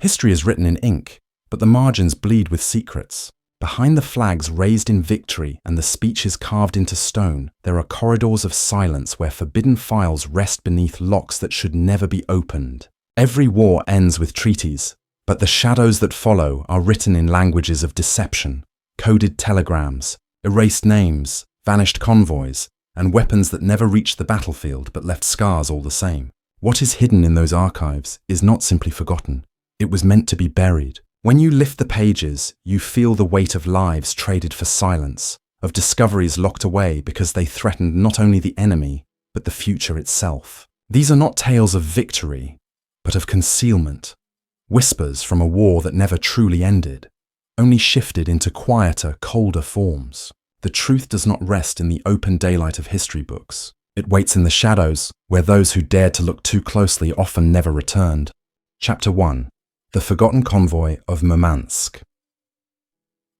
History is written in ink, but the margins bleed with secrets. Behind the flags raised in victory and the speeches carved into stone, there are corridors of silence where forbidden files rest beneath locks that should never be opened. Every war ends with treaties, but the shadows that follow are written in languages of deception, coded telegrams, erased names, vanished convoys, and weapons that never reached the battlefield but left scars all the same. What is hidden in those archives is not simply forgotten. It was meant to be buried. When you lift the pages, you feel the weight of lives traded for silence, of discoveries locked away because they threatened not only the enemy, but the future itself. These are not tales of victory, but of concealment. Whispers from a war that never truly ended, only shifted into quieter, colder forms. The truth does not rest in the open daylight of history books. It waits in the shadows, where those who dared to look too closely often never returned. Chapter 1. The Forgotten Convoy of Murmansk.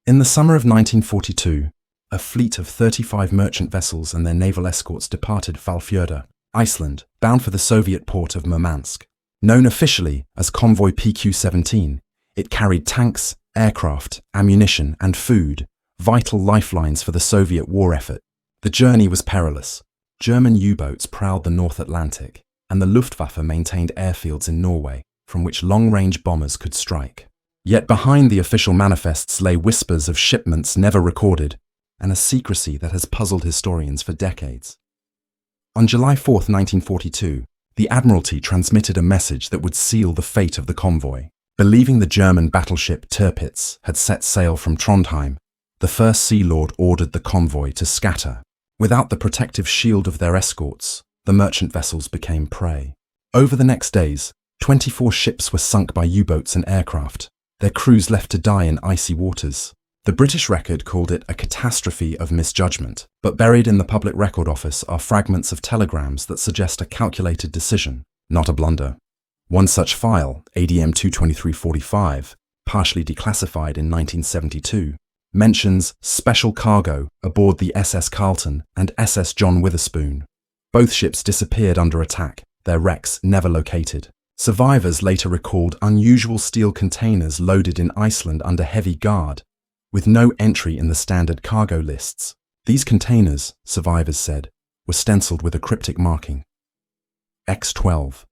In the summer of 1942, a fleet of 35 merchant vessels and their naval escorts departed Hvalfjörður, Iceland, bound for the Soviet port of Murmansk. Known officially as Convoy PQ-17, it carried tanks, aircraft, ammunition, and food, vital lifelines for the Soviet war effort. The journey was perilous. German U-boats prowled the North Atlantic, and the Luftwaffe maintained airfields in Norway, from which long-range bombers could strike. Yet behind the official manifests lay whispers of shipments never recorded, and a secrecy that has puzzled historians for decades. On July 4, 1942, the Admiralty transmitted a message that would seal the fate of the convoy. Believing the German battleship Tirpitz had set sail from Trondheim, the First Sea Lord ordered the convoy to scatter. Without the protective shield of their escorts, the merchant vessels became prey. Over the next days, 24 ships were sunk by U-boats and aircraft, their crews left to die in icy waters. The British record called it a catastrophe of misjudgment, but buried in the Public Record Office are fragments of telegrams that suggest a calculated decision, not a blunder. One such file, ADM 22345, partially declassified in 1972, mentions special cargo aboard the SS Carlton and SS John Witherspoon. Both ships disappeared under attack, their wrecks never located. Survivors later recalled unusual steel containers loaded in Iceland under heavy guard, with no entry in the standard cargo lists. These containers, survivors said, were stenciled with a cryptic marking. X-12,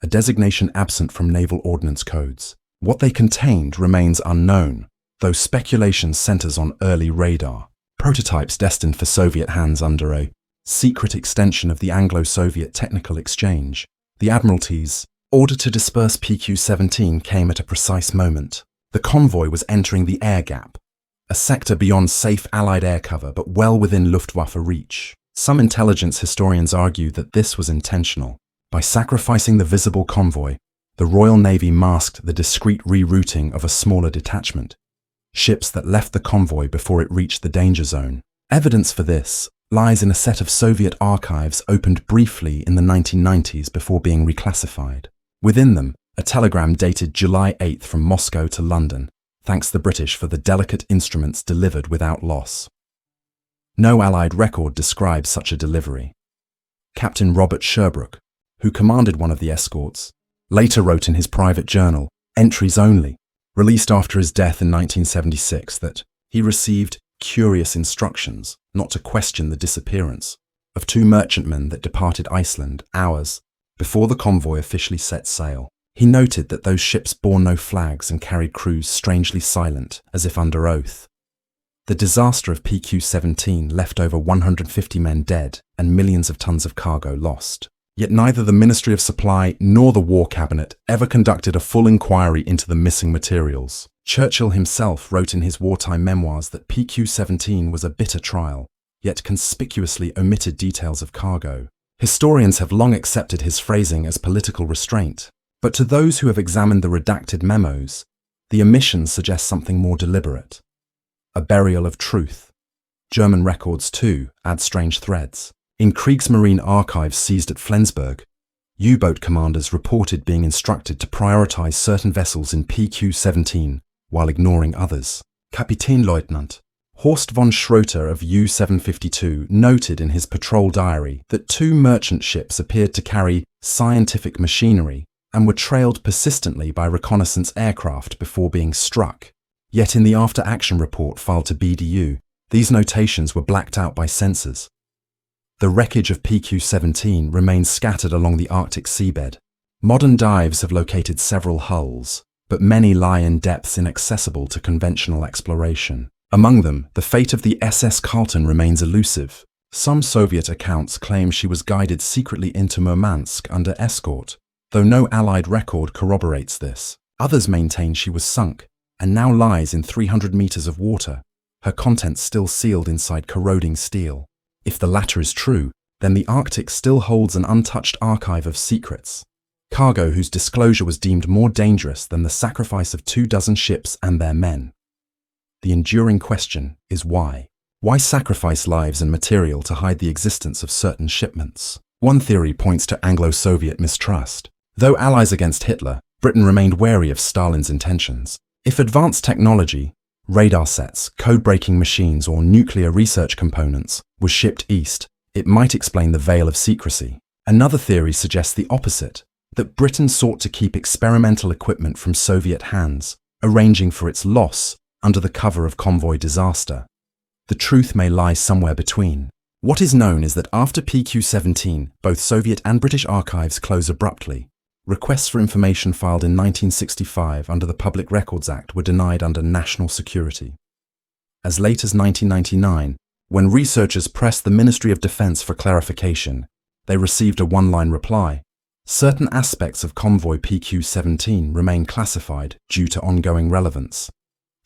a designation absent from naval ordnance codes. What they contained remains unknown, though speculation centers on early radar, prototypes destined for Soviet hands under a secret extension of the Anglo-Soviet technical exchange. The Admiralty's order to disperse PQ-17 came at a precise moment. The convoy was entering the air gap, a sector beyond safe Allied air cover but well within Luftwaffe reach. Some intelligence historians argue that this was intentional. By sacrificing the visible convoy, the Royal Navy masked the discreet rerouting of a smaller detachment, ships that left the convoy before it reached the danger zone. Evidence for this lies in a set of Soviet archives opened briefly in the 1990s before being reclassified. Within them, a telegram dated July 8th from Moscow to London, thanks the British for the delicate instruments delivered without loss. No Allied record describes such a delivery. Captain Robert Sherbrooke, who commanded one of the escorts, later wrote in his private journal, Entries Only, released after his death in 1976, that he received curious instructions not to question the disappearance of 2 merchantmen that departed Iceland hours before the convoy officially set sail. He noted that those ships bore no flags and carried crews strangely silent, as if under oath. The disaster of PQ-17 left over 150 men dead and millions of tons of cargo lost. Yet neither the Ministry of Supply nor the War Cabinet ever conducted a full inquiry into the missing materials. Churchill himself wrote in his wartime memoirs that PQ-17 was a bitter trial, yet conspicuously omitted details of cargo. Historians have long accepted his phrasing as political restraint, but to those who have examined the redacted memos, the omissions suggest something more deliberate. A burial of truth. German records, too, add strange threads. In Kriegsmarine archives seized at Flensburg, U-boat commanders reported being instructed to prioritize certain vessels in PQ-17 while ignoring others. Kapitänleutnant Horst von Schroeter of U-752 noted in his patrol diary that 2 merchant ships appeared to carry scientific machinery and were trailed persistently by reconnaissance aircraft before being struck. Yet in the after-action report filed to BDU, these notations were blacked out by sensors. The wreckage of PQ-17 remains scattered along the Arctic seabed. Modern dives have located several hulls, but many lie in depths inaccessible to conventional exploration. Among them, the fate of the SS Carlton remains elusive. Some Soviet accounts claim she was guided secretly into Murmansk under escort, though no Allied record corroborates this. Others maintain she was sunk and now lies in 300 meters of water, her contents still sealed inside corroding steel. If the latter is true, then the Arctic still holds an untouched archive of secrets, cargo whose disclosure was deemed more dangerous than the sacrifice of 24 ships and their men. The enduring question is why? Why sacrifice lives and material to hide the existence of certain shipments? One theory points to Anglo-Soviet mistrust. Though allies against Hitler, Britain remained wary of Stalin's intentions. If advanced technology, radar sets, code-breaking machines, or nuclear research components was shipped east, it might explain the veil of secrecy. Another theory suggests the opposite, that Britain sought to keep experimental equipment from Soviet hands, arranging for its loss under the cover of Convoy disaster. The truth may lie somewhere between. What is known is that after PQ-17, both Soviet and British archives close abruptly. Requests for information filed in 1965 under the Public Records Act were denied under national security. As late as 1999, when researchers pressed the Ministry of Defense for clarification, they received a one-line reply. Certain aspects of Convoy PQ-17 remain classified due to ongoing relevance.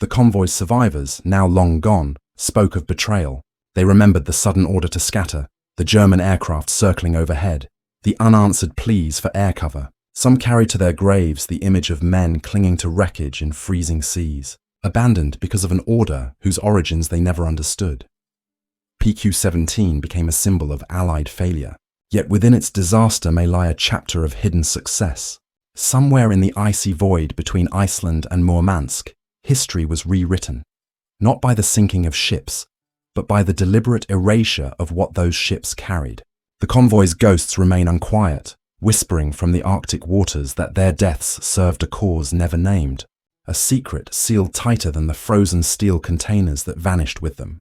The convoy's survivors, now long gone, spoke of betrayal. They remembered the sudden order to scatter, the German aircraft circling overhead, the unanswered pleas for air cover. Some carried to their graves the image of men clinging to wreckage in freezing seas, abandoned because of an order whose origins they never understood. PQ-17 became a symbol of Allied failure, yet within its disaster may lie a chapter of hidden success. Somewhere in the icy void between Iceland and Murmansk, history was rewritten, not by the sinking of ships, but by the deliberate erasure of what those ships carried. The convoy's ghosts remain unquiet, whispering from the Arctic waters that their deaths served a cause never named, a secret sealed tighter than the frozen steel containers that vanished with them.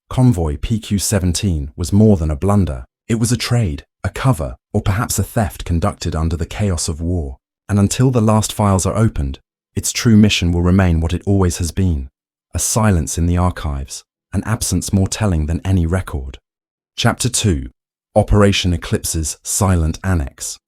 Convoy PQ-17 was more than a blunder. It was a trade, a cover, or perhaps a theft conducted under the chaos of war. And until the last files are opened, its true mission will remain what it always has been, a silence in the archives, an absence more telling than any record. Chapter 2. Operation Eclipse's Silent Annex.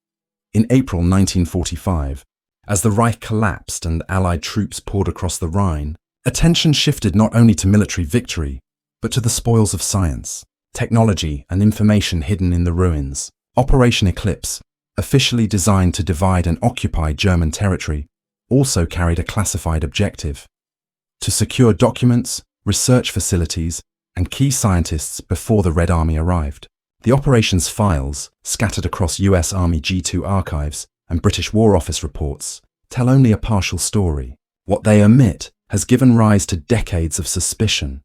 In April 1945, as the Reich collapsed and Allied troops poured across the Rhine, attention shifted not only to military victory, but to the spoils of science, technology, and information hidden in the ruins. Operation Eclipse, officially designed to divide and occupy German territory, also carried a classified objective: to secure documents, research facilities, and key scientists before the Red Army arrived. The operation's files, scattered across US Army G2 archives and British War Office reports, tell only a partial story. What they omit has given rise to decades of suspicion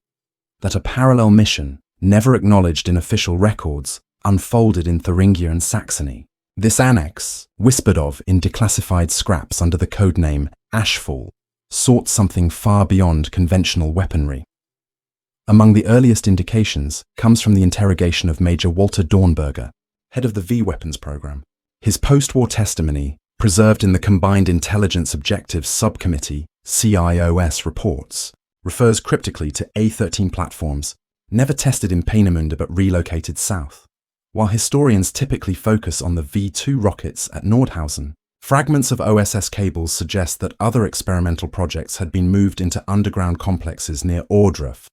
that a parallel mission, never acknowledged in official records, unfolded in Thuringia and Saxony. This annex, whispered of in declassified scraps under the codename Ashfall, sought something far beyond conventional weaponry. Among the earliest indications comes from the interrogation of Major Walter Dornberger, head of the V-Weapons program. His post-war testimony, preserved in the Combined Intelligence Objectives Subcommittee (CIOS) reports, refers cryptically to A-13 platforms, never tested in Peenemünde but relocated south. While historians typically focus on the V-2 rockets at Nordhausen, fragments of OSS cables suggest that other experimental projects had been moved into underground complexes near Ohrdruf,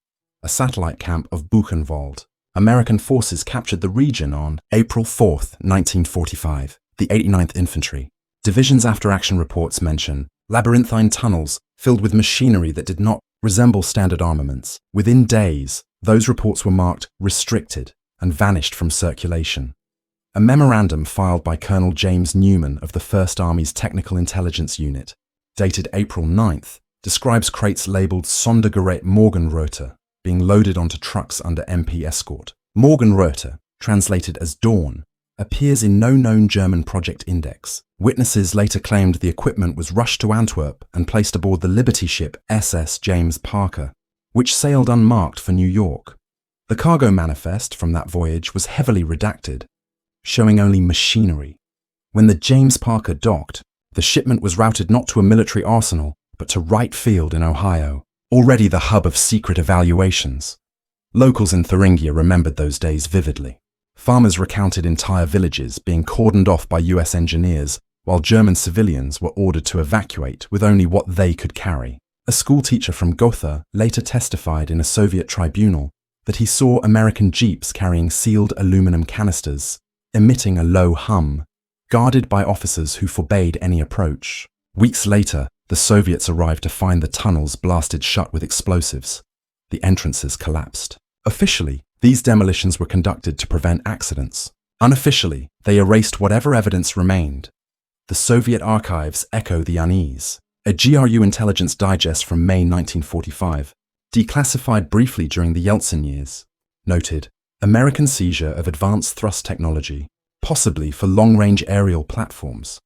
a satellite camp of Buchenwald. American forces captured the region on April 4, 1945, the 89th Infantry. Division's after-action reports mention labyrinthine tunnels filled with machinery that did not resemble standard armaments. Within days, those reports were marked restricted and vanished from circulation. A memorandum filed by Colonel James Newman of the 1st Army's Technical Intelligence Unit, dated April 9th, describes crates labelled Sondergerät Morgenröte being loaded onto trucks under MP escort. Morgenröte, translated as dawn, appears in no known German project index. Witnesses later claimed the equipment was rushed to Antwerp and placed aboard the Liberty ship SS James Parker, which sailed unmarked for New York. The cargo manifest from that voyage was heavily redacted, showing only machinery. When the James Parker docked, the shipment was routed not to a military arsenal, but to Wright Field in Ohio, already the hub of secret evaluations. Locals in Thuringia remembered those days vividly. Farmers recounted entire villages being cordoned off by US engineers, while German civilians were ordered to evacuate with only what they could carry. A schoolteacher from Gotha later testified in a Soviet tribunal that he saw American jeeps carrying sealed aluminum canisters, emitting a low hum, guarded by officers who forbade any approach. Weeks later, the Soviets arrived to find the tunnels blasted shut with explosives. The entrances collapsed. Officially, these demolitions were conducted to prevent accidents. Unofficially, they erased whatever evidence remained. The Soviet archives echo the unease. A GRU intelligence digest from May 1945, declassified briefly during the Yeltsin years, noted, American seizure of advanced thrust technology, possibly for long-range aerial platforms.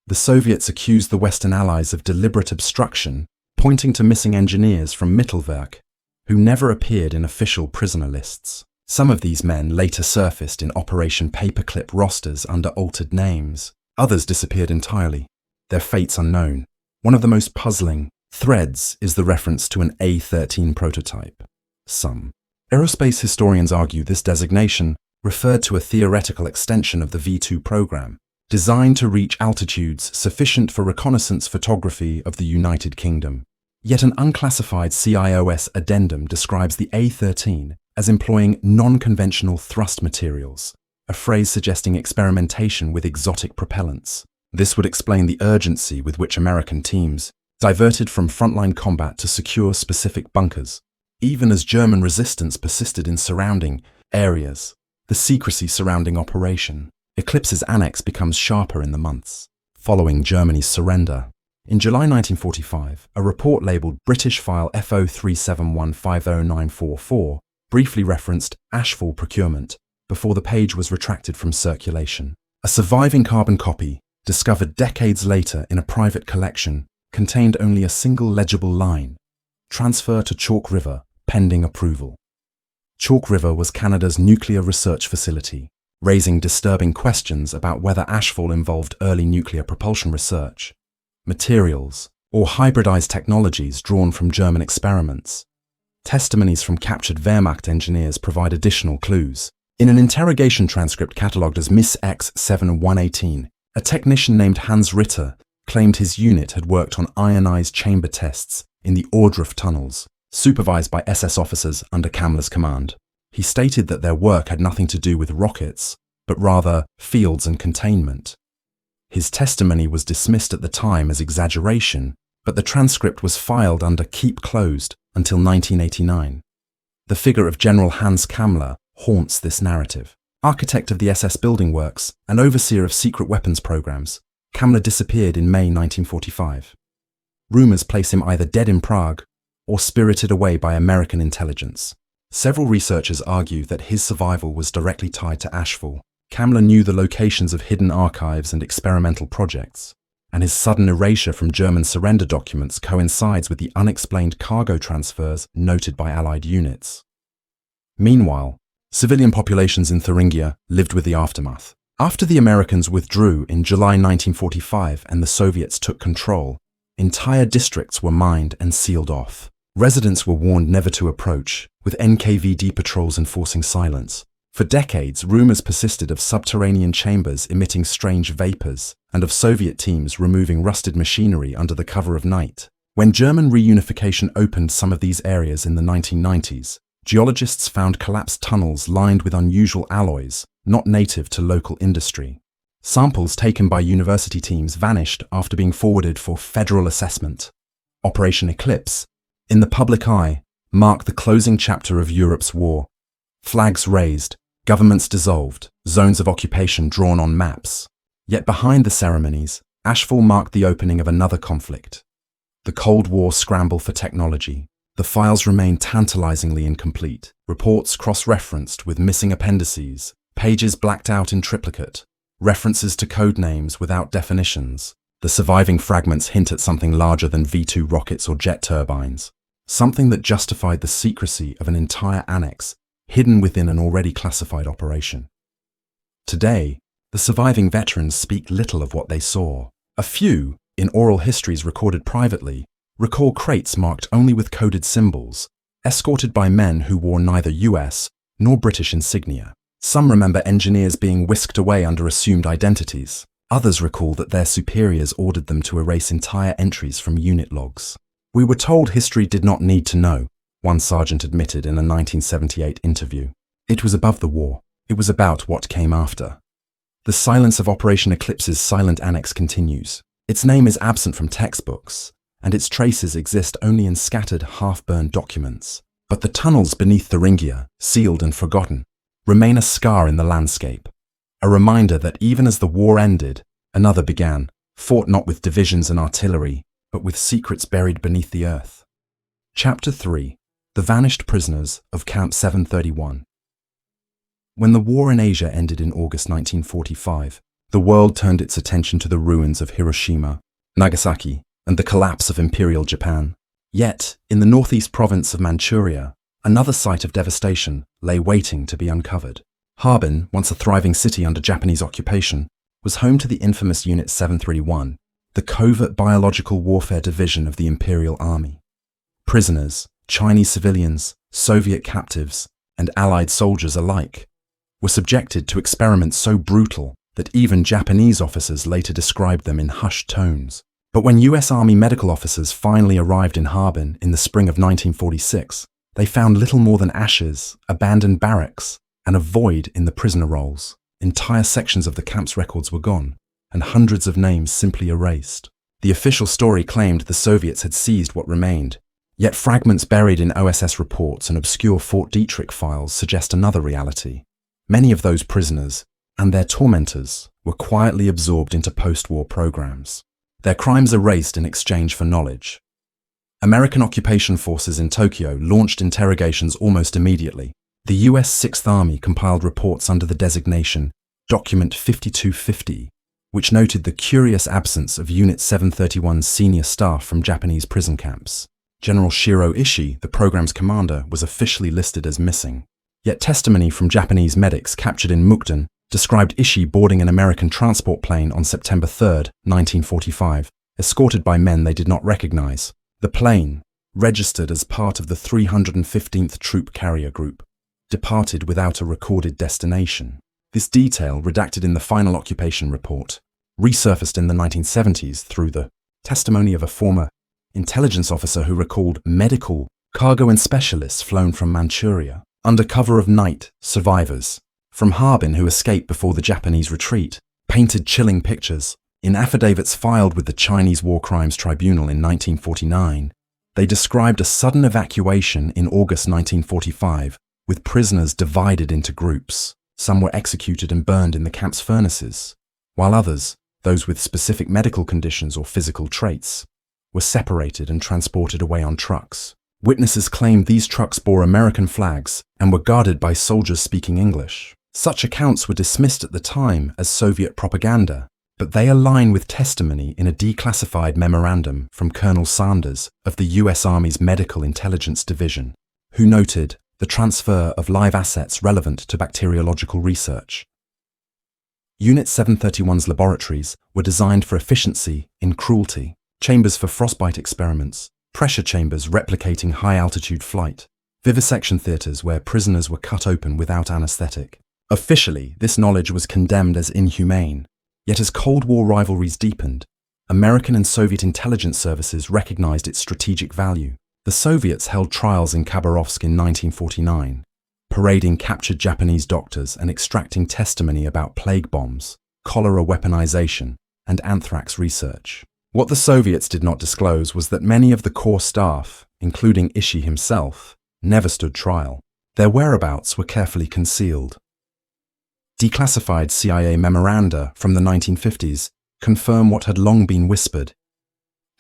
The Soviets accused the Western Allies of deliberate obstruction, pointing to missing engineers from Mittelwerk, who never appeared in official prisoner lists. Some of these men later surfaced in Operation Paperclip rosters under altered names. Others disappeared entirely, their fates unknown. One of the most puzzling threads is the reference to an A-13 prototype. Some aerospace historians argue this designation referred to a theoretical extension of the V-2 program, designed to reach altitudes sufficient for reconnaissance photography of the United Kingdom. Yet an unclassified CIOS addendum describes the A-13 as employing non-conventional thrust materials, a phrase suggesting experimentation with exotic propellants. This would explain the urgency with which American teams diverted from frontline combat to secure specific bunkers, even as German resistance persisted in surrounding areas. The secrecy surrounding Operation Eclipse's Annex becomes sharper in the months following Germany's surrender. In July 1945, a report labelled British File FO371509444 briefly referenced ashfall procurement before the page was retracted from circulation. A surviving carbon copy, discovered decades later in a private collection, contained only a single legible line: transfer to Chalk River, pending approval. Chalk River was Canada's nuclear research facility, raising disturbing questions about whether ashfall involved early nuclear propulsion research, materials, or hybridized technologies drawn from German experiments. Testimonies from captured Wehrmacht engineers provide additional clues. In an interrogation transcript catalogued as Miss X7118, a technician named Hans Ritter claimed his unit had worked on ionized chamber tests in the Ohrdruf tunnels, supervised by SS officers under Kammler's command. He stated that their work had nothing to do with rockets, but rather fields and containment. His testimony was dismissed at the time as exaggeration, but the transcript was filed under Keep Closed until 1989. The figure of General Hans Kammler haunts this narrative. Architect of the SS building works and overseer of secret weapons programs, Kammler disappeared in May 1945. Rumors place him either dead in Prague or spirited away by American intelligence. Several researchers argue that his survival was directly tied to ashfall. Kammler knew the locations of hidden archives and experimental projects, and his sudden erasure from German surrender documents coincides with the unexplained cargo transfers noted by Allied units. Meanwhile, civilian populations in Thuringia lived with the aftermath. After the Americans withdrew in July 1945 and the Soviets took control, entire districts were mined and sealed off. Residents were warned never to approach, with NKVD patrols enforcing silence. For decades, rumors persisted of subterranean chambers emitting strange vapors, and of Soviet teams removing rusted machinery under the cover of night. When German reunification opened some of these areas in the 1990s, geologists found collapsed tunnels lined with unusual alloys, not native to local industry. Samples taken by university teams vanished after being forwarded for federal assessment. Operation Eclipse, in the public eye, marked the closing chapter of Europe's war. Flags raised, governments dissolved, zones of occupation drawn on maps. Yet behind the ceremonies, ashfall marked the opening of another conflict. The Cold War scramble for technology. The files remain tantalizingly incomplete. Reports cross-referenced with missing appendices, pages blacked out in triplicate, references to code names without definitions. The surviving fragments hint at something larger than V-2 rockets or jet turbines, something that justified the secrecy of an entire annex hidden within an already classified operation. Today, the surviving veterans speak little of what they saw. A few, in oral histories recorded privately, recall crates marked only with coded symbols, escorted by men who wore neither US nor British insignia. Some remember engineers being whisked away under assumed identities. Others recall that their superiors ordered them to erase entire entries from unit logs. "We were told history did not need to know," one sergeant admitted in a 1978 interview. "It was above the war. It was about what came after." The silence of Operation Eclipse's silent annex continues. Its name is absent from textbooks, and its traces exist only in scattered, half-burned documents. But the tunnels beneath Thuringia, sealed and forgotten, remain a scar in the landscape, a reminder that even as the war ended, another began, fought not with divisions and artillery, but with secrets buried beneath the earth. Chapter 3. The Vanished Prisoners of Camp 731. When the war in Asia ended in August 1945, the world turned its attention to the ruins of Hiroshima, Nagasaki, and the collapse of Imperial Japan. Yet, in the northeast province of Manchuria, another site of devastation lay waiting to be uncovered. Harbin, once a thriving city under Japanese occupation, was home to the infamous Unit 731, the covert biological warfare division of the Imperial Army. Prisoners, Chinese civilians, Soviet captives, and Allied soldiers alike were subjected to experiments so brutal that even Japanese officers later described them in hushed tones. But when US Army medical officers finally arrived in Harbin in the spring of 1946, they found little more than ashes, abandoned barracks, and a void in the prisoner rolls. Entire sections of the camp's records were gone, and hundreds of names simply erased. The official story claimed the Soviets had seized what remained, yet fragments buried in OSS reports and obscure Fort Detrick files suggest another reality. Many of those prisoners, and their tormentors, were quietly absorbed into post-war programs, their crimes erased in exchange for knowledge. American occupation forces in Tokyo launched interrogations almost immediately. The US 6th Army compiled reports under the designation Document 5250, which noted the curious absence of Unit 731's senior staff from Japanese prison camps. General Shiro Ishii, the program's commander, was officially listed as missing. Yet testimony from Japanese medics captured in Mukden described Ishii boarding an American transport plane on September 3, 1945, escorted by men they did not recognize. The plane, registered as part of the 315th Troop Carrier Group, departed without a recorded destination. This detail, redacted in the final occupation report, resurfaced in the 1970s through the testimony of a former intelligence officer who recalled medical, cargo and specialists flown from Manchuria. Under cover of night, survivors from Harbin who escaped before the Japanese retreat painted chilling pictures. In affidavits filed with the Chinese War Crimes Tribunal in 1949, they described a sudden evacuation in August 1945 with prisoners divided into groups. Some were executed and burned in the camp's furnaces, while others, those with specific medical conditions or physical traits, were separated and transported away on trucks. Witnesses claimed these trucks bore American flags and were guarded by soldiers speaking English. Such accounts were dismissed at the time as Soviet propaganda, but they align with testimony in a declassified memorandum from Colonel Sanders of the US Army's Medical Intelligence Division, who noted the transfer of live assets relevant to bacteriological research. Unit 731's laboratories were designed for efficiency in cruelty, chambers for frostbite experiments, pressure chambers replicating high-altitude flight, vivisection theaters where prisoners were cut open without anesthetic. Officially, this knowledge was condemned as inhumane. Yet as Cold War rivalries deepened, American and Soviet intelligence services recognized its strategic value. The Soviets held trials in Khabarovsk in 1949, parading captured Japanese doctors and extracting testimony about plague bombs, cholera weaponization, and anthrax research. What the Soviets did not disclose was that many of the core staff, including Ishii himself, never stood trial. Their whereabouts were carefully concealed. Declassified CIA memoranda from the 1950s confirm what had long been whispered.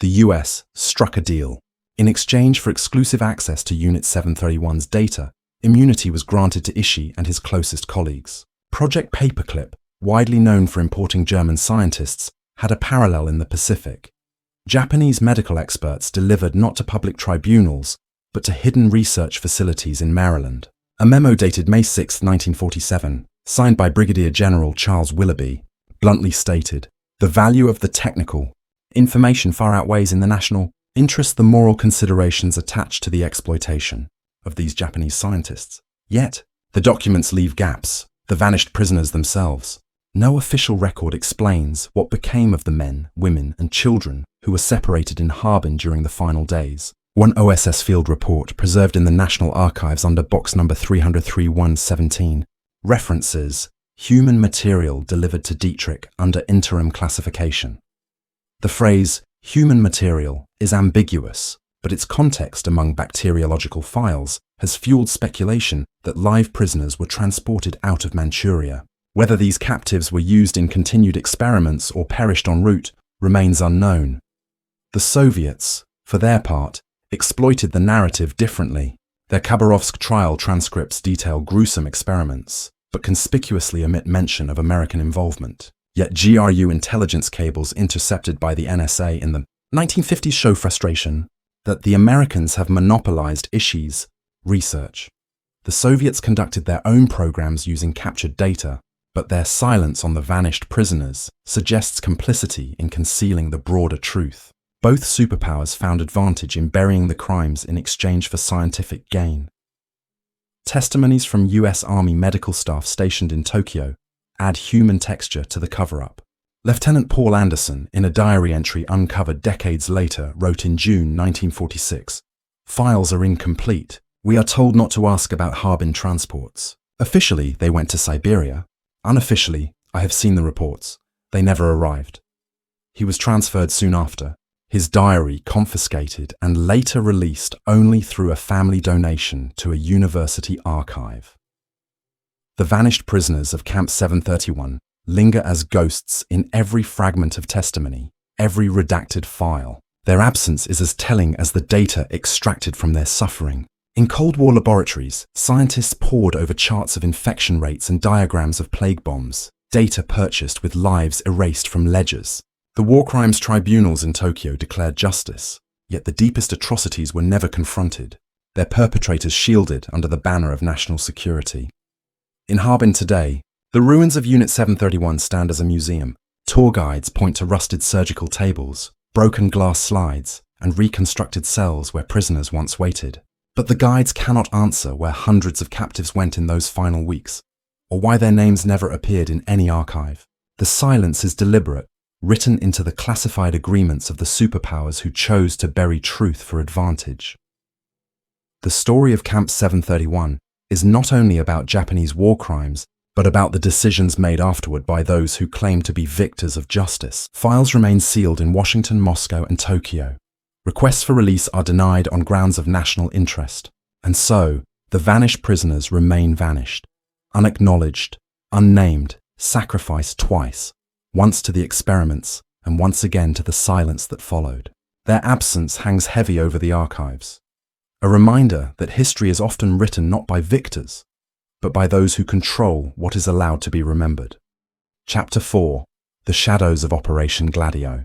The US struck a deal. In exchange for exclusive access to Unit 731's data, immunity was granted to Ishii and his closest colleagues. Project Paperclip, widely known for importing German scientists, had a parallel in the Pacific. Japanese medical experts delivered not to public tribunals, but to hidden research facilities in Maryland. A memo dated May 6, 1947, signed by Brigadier General Charles Willoughby, bluntly stated, "The value of the technical information far outweighs in the national interest the moral considerations attached to the exploitation of these Japanese scientists." Yet, the documents leave gaps, the vanished prisoners themselves. No official record explains what became of the men, women, and children who were separated in Harbin during the final days. One OSS field report preserved in the National Archives under box number 3003117 references human material delivered to Dietrich under interim classification. The phrase human material is ambiguous, but its context among bacteriological files has fueled speculation that live prisoners were transported out of Manchuria. Whether these captives were used in continued experiments or perished en route remains unknown. The Soviets, for their part, exploited the narrative differently. Their Khabarovsk trial transcripts detail gruesome experiments, but conspicuously omit mention of American involvement. Yet GRU intelligence cables intercepted by the NSA in the 1950s show frustration that the Americans have monopolized ISHI's research. The Soviets conducted their own programs using captured data, but their silence on the vanished prisoners suggests complicity in concealing the broader truth. Both superpowers found advantage in burying the crimes in exchange for scientific gain. Testimonies from US Army medical staff stationed in Tokyo add human texture to the cover-up. Lieutenant Paul Anderson, in a diary entry uncovered decades later, wrote in June 1946, "Files are incomplete. We are told not to ask about Harbin transports. Officially, they went to Siberia. Unofficially, I have seen the reports. They never arrived." He was transferred soon after, his diary confiscated and later released only through a family donation to a university archive. The vanished prisoners of Camp 731 linger as ghosts in every fragment of testimony, every redacted file. Their absence is as telling as the data extracted from their suffering. In Cold War laboratories, scientists pored over charts of infection rates and diagrams of plague bombs, data purchased with lives erased from ledgers. The war crimes tribunals in Tokyo declared justice, yet the deepest atrocities were never confronted, their perpetrators shielded under the banner of national security. In Harbin today, the ruins of Unit 731 stand as a museum. Tour guides point to rusted surgical tables, broken glass slides, and reconstructed cells where prisoners once waited. But the guides cannot answer where hundreds of captives went in those final weeks, or why their names never appeared in any archive. The silence is deliberate, written into the classified agreements of the superpowers who chose to bury truth for advantage. The story of Camp 731 is not only about Japanese war crimes, but about the decisions made afterward by those who claim to be victors of justice. Files remain sealed in Washington, Moscow, and Tokyo. Requests for release are denied on grounds of national interest. And so, the vanished prisoners remain vanished, unacknowledged, unnamed, sacrificed twice, once to the experiments and once again to the silence that followed. Their absence hangs heavy over the archives, a reminder that history is often written not by victors, but by those who control what is allowed to be remembered. Chapter 4: The Shadows of Operation Gladio.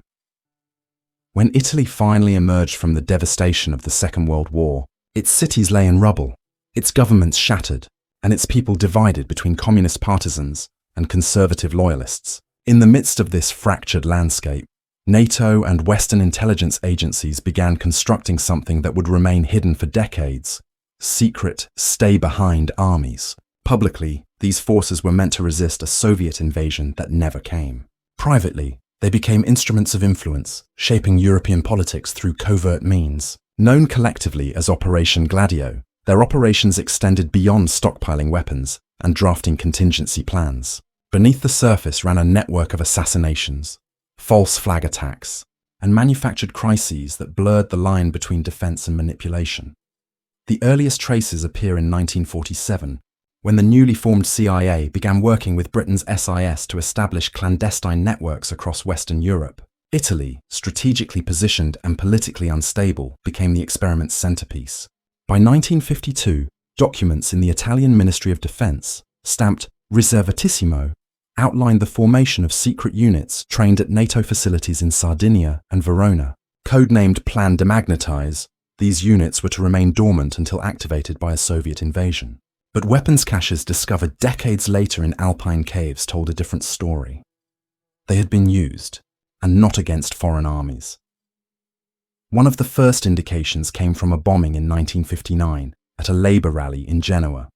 When Italy finally emerged from the devastation of the Second World War, its cities lay in rubble, its governments shattered, and its people divided between communist partisans and conservative loyalists. In the midst of this fractured landscape, NATO and Western intelligence agencies began constructing something that would remain hidden for decades: secret, stay-behind armies. Publicly, these forces were meant to resist a Soviet invasion that never came. Privately, they became instruments of influence, shaping European politics through covert means. Known collectively as Operation Gladio, their operations extended beyond stockpiling weapons and drafting contingency plans. Beneath the surface ran a network of assassinations, false flag attacks, and manufactured crises that blurred the line between defense and manipulation. The earliest traces appear in 1947, when the newly formed CIA began working with Britain's SIS to establish clandestine networks across Western Europe. Italy, strategically positioned and politically unstable, became the experiment's centerpiece. By 1952, documents in the Italian Ministry of Defense, stamped Riservatissimo, outlined the formation of secret units trained at NATO facilities in Sardinia and Verona. Codenamed Plan Demagnetize, these units were to remain dormant until activated by a Soviet invasion. But weapons caches discovered decades later in Alpine caves told a different story. They had been used, and not against foreign armies. One of the first indications came from a bombing in 1959 at a labor rally in Genoa.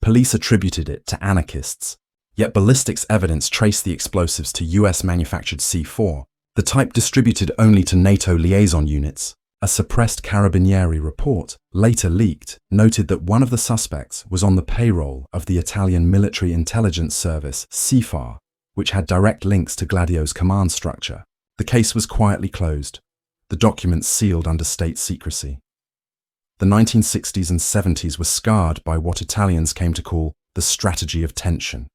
Police attributed it to anarchists, yet ballistics evidence traced the explosives to US-manufactured C4, the type distributed only to NATO liaison units. A suppressed Carabinieri report, later leaked, noted that one of the suspects was on the payroll of the Italian military intelligence service CIFAR, which had direct links to Gladio's command structure. The case was quietly closed, the documents sealed under state secrecy. The 1960s and 70s were scarred by what Italians came to call the strategy of tension.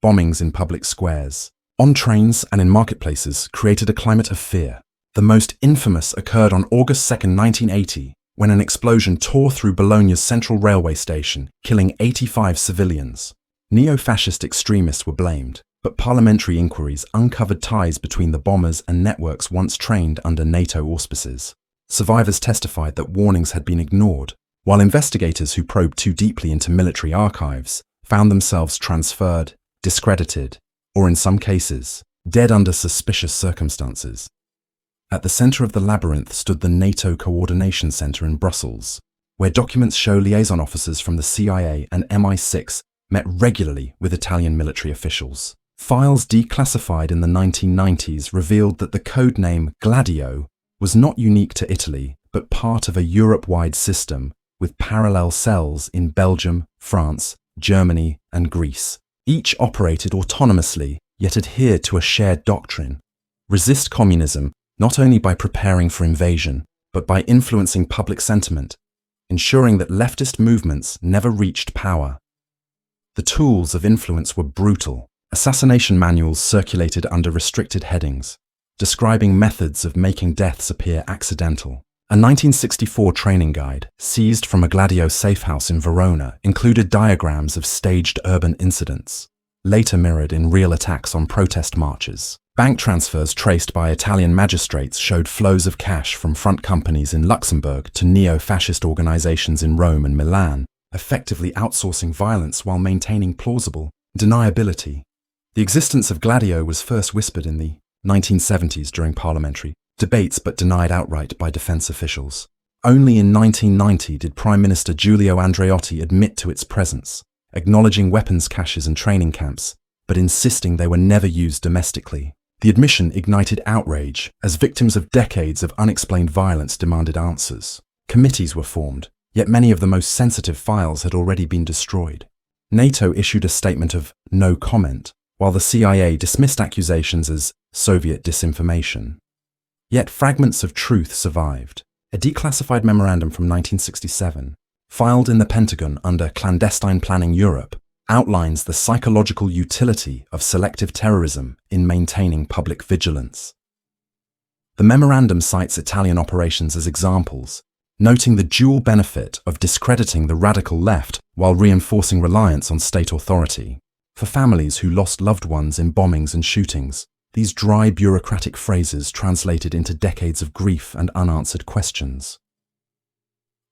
Bombings in public squares, on trains and in marketplaces created a climate of fear. The most infamous occurred on August 2, 1980, when an explosion tore through Bologna's central railway station, killing 85 civilians. Neo-fascist extremists were blamed, but parliamentary inquiries uncovered ties between the bombers and networks once trained under NATO auspices. Survivors testified that warnings had been ignored, while investigators who probed too deeply into military archives found themselves transferred, discredited, or in some cases, dead under suspicious circumstances. At the center of the labyrinth stood the NATO Coordination Center in Brussels, where documents show liaison officers from the CIA and MI6 met regularly with Italian military officials. Files declassified in the 1990s revealed that the codename Gladio was not unique to Italy, but part of a Europe-wide system with parallel cells in Belgium, France, Germany, and Greece. Each operated autonomously, yet adhered to a shared doctrine: resist communism not only by preparing for invasion, but by influencing public sentiment, ensuring that leftist movements never reached power. The tools of influence were brutal. Assassination manuals circulated under restricted headings, describing methods of making deaths appear accidental. A 1964 training guide, seized from a Gladio safehouse in Verona, included diagrams of staged urban incidents, later mirrored in real attacks on protest marches. Bank transfers traced by Italian magistrates showed flows of cash from front companies in Luxembourg to neo-fascist organizations in Rome and Milan, effectively outsourcing violence while maintaining plausible deniability. The existence of Gladio was first whispered in the 1970s during parliamentary debates but denied outright by defense officials. Only in 1990 did Prime Minister Giulio Andreotti admit to its presence, acknowledging weapons caches and training camps, but insisting they were never used domestically. The admission ignited outrage as victims of decades of unexplained violence demanded answers. Committees were formed, yet many of the most sensitive files had already been destroyed. NATO issued a statement of no comment, while the CIA dismissed accusations as Soviet disinformation. Yet fragments of truth survived. A declassified memorandum from 1967, filed in the Pentagon under Clandestine Planning Europe, outlines the psychological utility of selective terrorism in maintaining public vigilance. The memorandum cites Italian operations as examples, noting the dual benefit of discrediting the radical left while reinforcing reliance on state authority. For families who lost loved ones in bombings and shootings, these dry bureaucratic phrases translated into decades of grief and unanswered questions.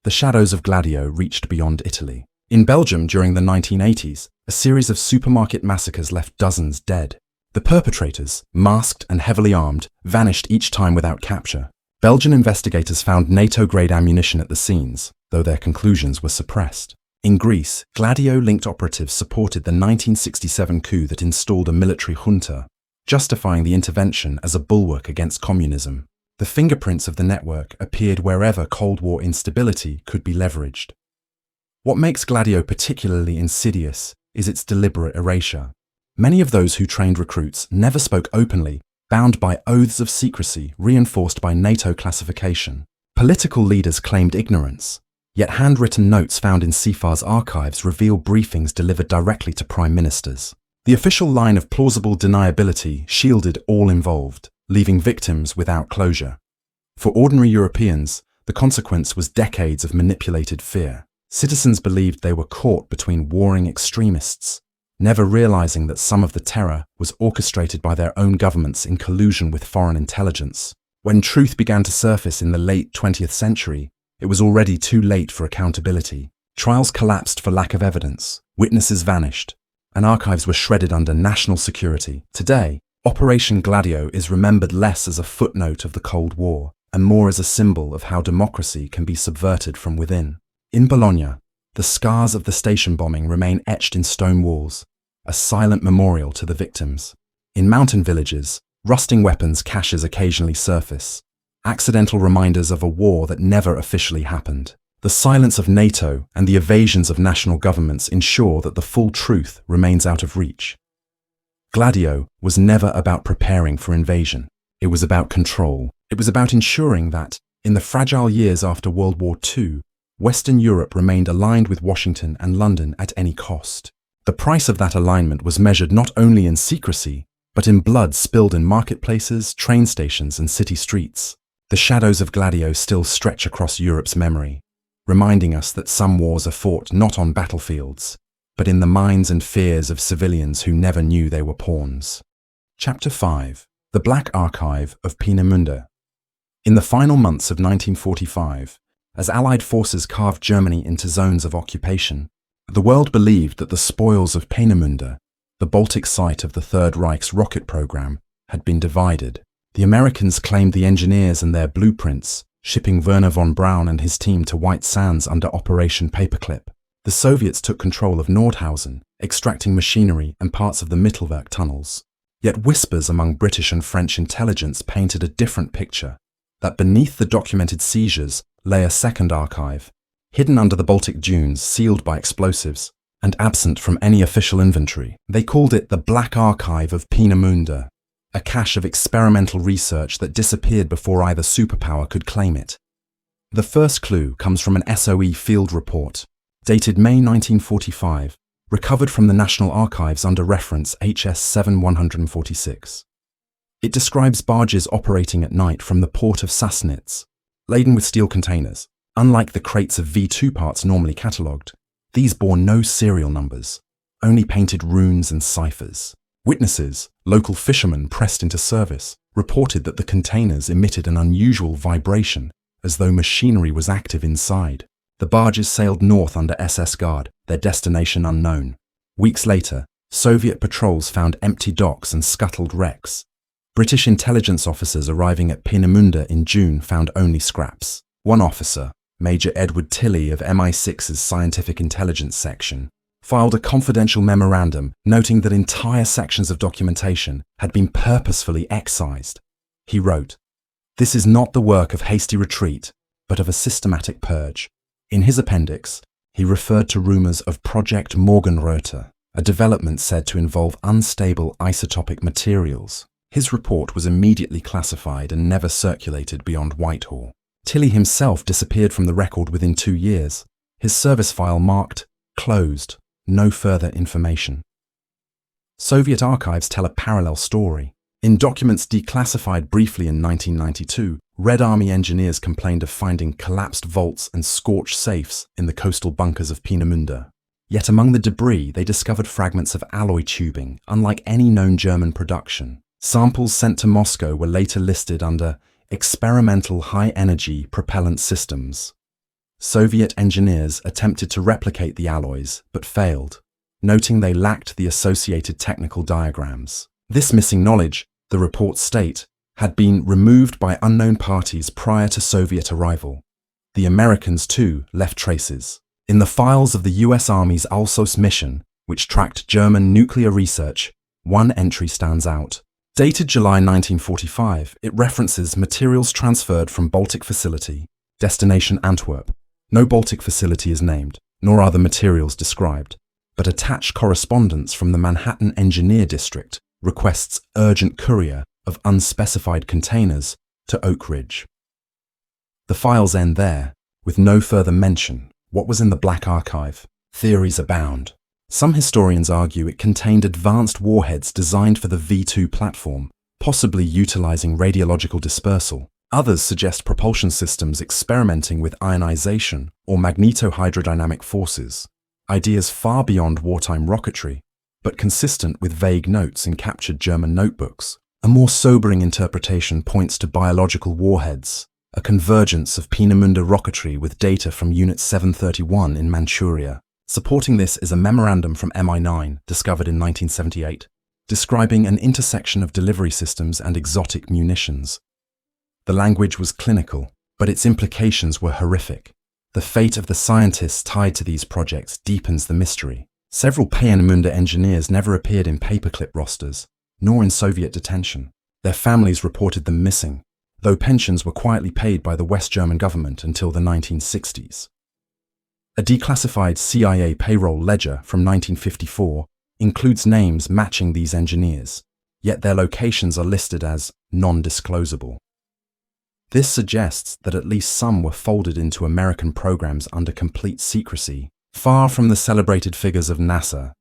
The shadows of Gladio reached beyond Italy. In Belgium during the 1980s, a series of supermarket massacres left dozens dead. The perpetrators, masked and heavily armed, vanished each time without capture. Belgian investigators found NATO-grade ammunition at the scenes, though their conclusions were suppressed. In Greece, Gladio-linked operatives supported the 1967 coup that installed a military junta, justifying the intervention as a bulwark against communism. The fingerprints of the network appeared wherever Cold War instability could be leveraged. What makes Gladio particularly insidious is its deliberate erasure. Many of those who trained recruits never spoke openly, bound by oaths of secrecy reinforced by NATO classification. Political leaders claimed ignorance, yet handwritten notes found in CIFAR's archives reveal briefings delivered directly to prime ministers. The official line of plausible deniability shielded all involved, leaving victims without closure. For ordinary Europeans, the consequence was decades of manipulated fear. Citizens believed they were caught between warring extremists, never realizing that some of the terror was orchestrated by their own governments in collusion with foreign intelligence. When truth began to surface in the late 20th century, it was already too late for accountability. Trials collapsed for lack of evidence, witnesses vanished, and archives were shredded under national security. Today, Operation Gladio is remembered less as a footnote of the Cold War and more as a symbol of how democracy can be subverted from within. In Bologna, the scars of the station bombing remain etched in stone walls, a silent memorial to the victims. In mountain villages, rusting weapons caches occasionally surface, accidental reminders of a war that never officially happened. The silence of NATO and the evasions of national governments ensure that the full truth remains out of reach. Gladio was never about preparing for invasion. It was about control. It was about ensuring that, in the fragile years after World War II, Western Europe remained aligned with Washington and London at any cost. The price of that alignment was measured not only in secrecy, but in blood spilled in marketplaces, train stations, and city streets. The shadows of Gladio still stretch across Europe's memory, reminding us that some wars are fought not on battlefields, but in the minds and fears of civilians who never knew they were pawns. Chapter 5. The Black Archive of Peenemünde. In the final months of 1945, as Allied forces carved Germany into zones of occupation, the world believed that the spoils of Peenemünde, the Baltic site of the Third Reich's rocket program, had been divided. The Americans claimed the engineers and their blueprints, shipping Werner von Braun and his team to White Sands under Operation Paperclip. The Soviets took control of Nordhausen, extracting machinery and parts of the Mittelwerk tunnels. Yet whispers among British and French intelligence painted a different picture, that beneath the documented seizures lay a second archive, hidden under the Baltic dunes, sealed by explosives, and absent from any official inventory. They called it the Black Archive of Peenemünde, a cache of experimental research that disappeared before either superpower could claim it. The first clue comes from an SOE field report, dated May 1945, recovered from the National Archives under reference HS 7146. It describes barges operating at night from the port of Sassnitz, laden with steel containers. Unlike the crates of V2 parts normally catalogued, these bore no serial numbers, only painted runes and ciphers. Witnesses, local fishermen pressed into service, reported that the containers emitted an unusual vibration, as though machinery was active inside. The barges sailed north under SS Guard, their destination unknown. Weeks later, Soviet patrols found empty docks and scuttled wrecks. British intelligence officers arriving at Peenemünde in June found only scraps. One officer, Major Edward Tilley of MI6's Scientific Intelligence Section, filed a confidential memorandum noting that entire sections of documentation had been purposefully excised. He wrote, "This is not the work of hasty retreat, but of a systematic purge." In his appendix, he referred to rumors of Project Morgenröte, a development said to involve unstable isotopic materials. His report was immediately classified and never circulated beyond Whitehall. Tilley himself disappeared from the record within 2 years, his service file marked closed, no further information. Soviet archives tell a parallel story. In documents declassified briefly in 1992, Red Army engineers complained of finding collapsed vaults and scorched safes in the coastal bunkers of Peenemünde. Yet among the debris, they discovered fragments of alloy tubing, unlike any known German production. Samples sent to Moscow were later listed under experimental high-energy propellant systems. Soviet engineers attempted to replicate the alloys, but failed, noting they lacked the associated technical diagrams. This missing knowledge, the reports state, had been removed by unknown parties prior to Soviet arrival. The Americans, too, left traces. In the files of the US Army's Alsos mission, which tracked German nuclear research, one entry stands out. Dated July 1945, it references materials transferred from Baltic facility, destination Antwerp. No Baltic facility is named, nor are the materials described, but attached correspondence from the Manhattan Engineer District requests urgent courier of unspecified containers to Oak Ridge. The files end there, with no further mention. What was in the Black Archive? Theories abound. Some historians argue it contained advanced warheads designed for the V2 platform, possibly utilizing radiological dispersal. Others suggest propulsion systems experimenting with ionization or magnetohydrodynamic forces, ideas far beyond wartime rocketry, but consistent with vague notes in captured German notebooks. A more sobering interpretation points to biological warheads, a convergence of Peenemünde rocketry with data from Unit 731 in Manchuria. Supporting this is a memorandum from MI9, discovered in 1978, describing an intersection of delivery systems and exotic munitions. The language was clinical, but its implications were horrific. The fate of the scientists tied to these projects deepens the mystery. Several Peenemünde engineers never appeared in paperclip rosters, nor in Soviet detention. Their families reported them missing, though pensions were quietly paid by the West German government until the 1960s. A declassified CIA payroll ledger from 1954 includes names matching these engineers, yet their locations are listed as non-disclosable. This suggests that at least some were folded into American programs under complete secrecy, far from the celebrated figures of NASA.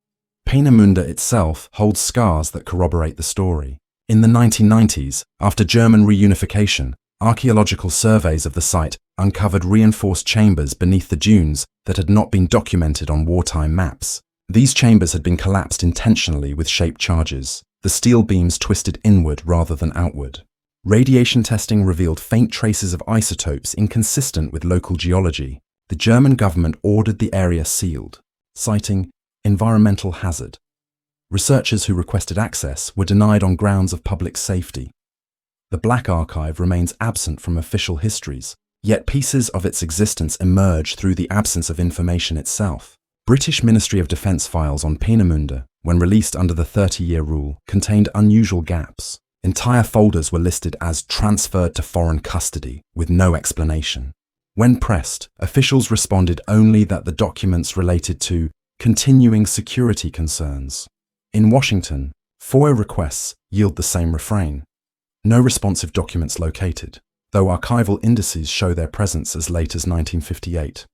Peenemünde itself holds scars that corroborate the story. In the 1990s, after German reunification, archaeological surveys of the site uncovered reinforced chambers beneath the dunes that had not been documented on wartime maps. These chambers had been collapsed intentionally with shaped charges, the steel beams twisted inward rather than outward. Radiation testing revealed faint traces of isotopes inconsistent with local geology. The German government ordered the area sealed, citing environmental hazard. Researchers who requested access were denied on grounds of public safety. The Black Archive remains absent from official histories, yet pieces of its existence emerge through the absence of information itself. British Ministry of Defence files on Peenemünde, when released under the 30-year rule, contained unusual gaps. Entire folders were listed as transferred to foreign custody, with no explanation. When pressed, officials responded only that the documents related to continuing security concerns. In Washington, FOIA requests yield the same refrain. No responsive documents located, though archival indices show their presence as late as 1958.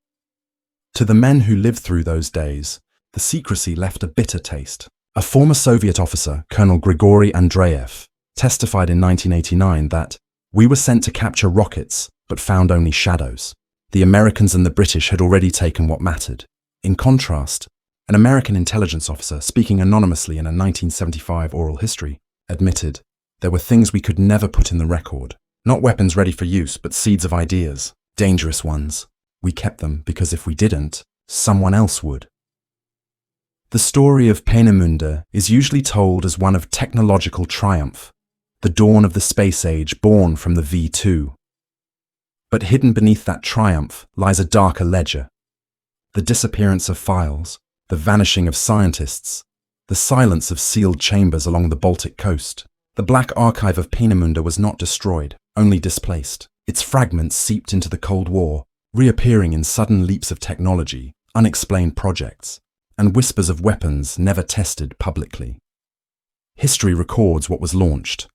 To the men who lived through those days, the secrecy left a bitter taste. A former Soviet officer, Colonel Grigory Andreev, testified in 1989 that, "We were sent to capture rockets, but found only shadows. The Americans and the British had already taken what mattered." In contrast, an American intelligence officer, speaking anonymously in a 1975 oral history, admitted, "There were things we could never put in the record. Not weapons ready for use, but seeds of ideas, dangerous ones. We kept them because if we didn't, someone else would." The story of Peenemünde is usually told as one of technological triumph, the dawn of the space age born from the V2. But hidden beneath that triumph lies a darker ledger. The disappearance of files, the vanishing of scientists, the silence of sealed chambers along the Baltic coast. The Black Archive of Peenemünde was not destroyed, only displaced. Its fragments seeped into the Cold War, reappearing in sudden leaps of technology, unexplained projects, and whispers of weapons never tested publicly. History records what was launched.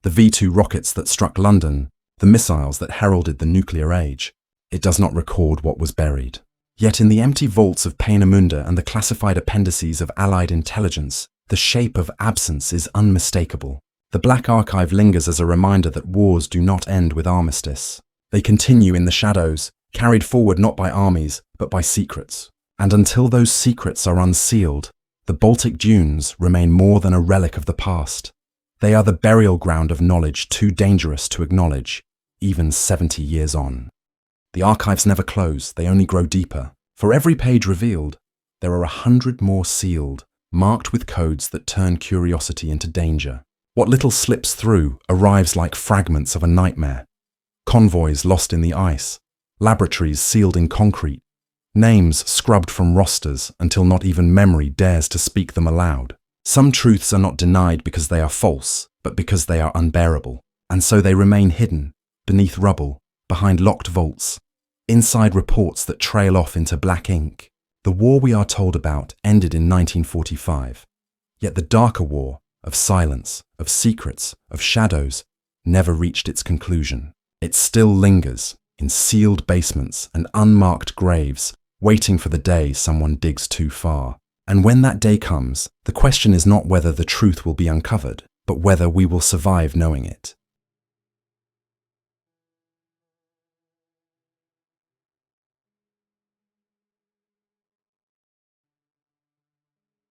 The V2 rockets that struck London, the missiles that heralded the nuclear age. It does not record what was buried. Yet in the empty vaults of Peenemünde and the classified appendices of Allied intelligence, the shape of absence is unmistakable. The Black Archive lingers as a reminder that wars do not end with armistice. They continue in the shadows, carried forward not by armies, but by secrets. And until those secrets are unsealed, the Baltic dunes remain more than a relic of the past. They are the burial ground of knowledge too dangerous to acknowledge, even 70 years on. The archives never close, they only grow deeper. For every page revealed, there are 100 more sealed, marked with codes that turn curiosity into danger. What little slips through arrives like fragments of a nightmare. Convoys lost in the ice, laboratories sealed in concrete, names scrubbed from rosters until not even memory dares to speak them aloud. Some truths are not denied because they are false, but because they are unbearable, and so they remain hidden, beneath rubble, behind locked vaults, inside reports that trail off into black ink. The war we are told about ended in 1945, yet the darker war of silence, of secrets, of shadows, never reached its conclusion. It still lingers in sealed basements and unmarked graves, waiting for the day someone digs too far. And when that day comes, the question is not whether the truth will be uncovered, but whether we will survive knowing it.